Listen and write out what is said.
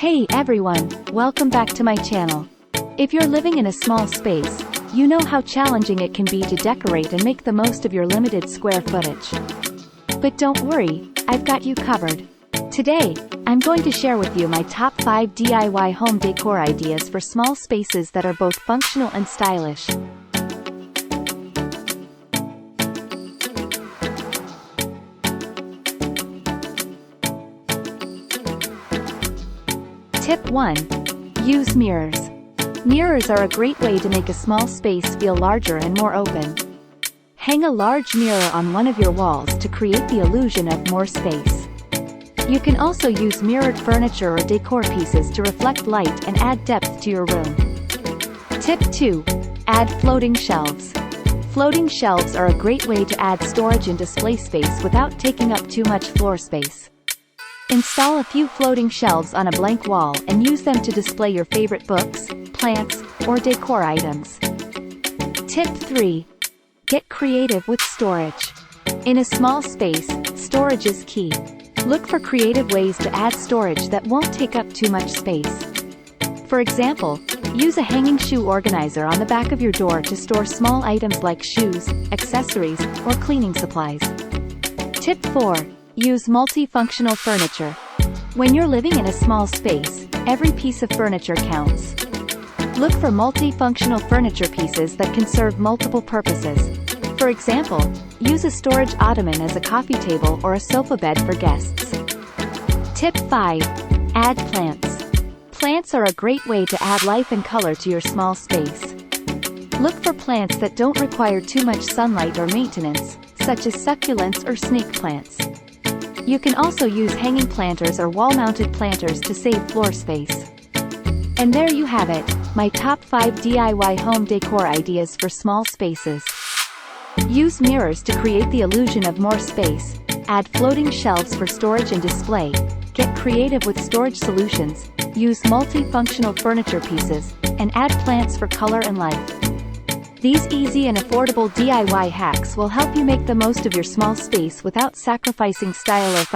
Hey everyone, welcome back to my channel. If you're living in a small space, you know how challenging it can be to decorate and make the most of your limited square footage. But don't worry, I've got you covered. Today, I'm going to share with you my top 5 DIY home decor ideas for small spaces that are both functional and stylish. Tip 1. Use mirrors. Mirrors are a great way to make a small space feel larger and more open. Hang a large mirror on one of your walls to create the illusion of more space. You can also use mirrored furniture or decor pieces to reflect light and add depth to your room. Tip 2. Add floating shelves. Floating shelves are a great way to add storage and display space without taking up too much floor space. Install a few floating shelves on a blank wall and use them to display your favorite books, plants, or decor items. Tip 3. Get creative with storage. In a small space, storage is key. Look for creative ways to add storage that won't take up too much space. For example, use a hanging shoe organizer on the back of your door to store small items like shoes, accessories, or cleaning supplies. Tip 4. Use multifunctional furniture. When you're living in a small space, every piece of furniture counts. Look for multifunctional furniture pieces that can serve multiple purposes. For example, use a storage ottoman as a coffee table or a sofa bed for guests. Tip 5. Add plants. Plants are a great way to add life and color to your small space. Look for plants that don't require too much sunlight or maintenance, such as succulents or snake plants. You can also use hanging planters or wall-mounted planters to save floor space. And there you have it, my top 5 DIY home decor ideas for small spaces. Use mirrors to create the illusion of more space, add floating shelves for storage and display, get creative with storage solutions, use multifunctional furniture pieces, and add plants for color and life. These easy and affordable DIY hacks will help you make the most of your small space without sacrificing style or function.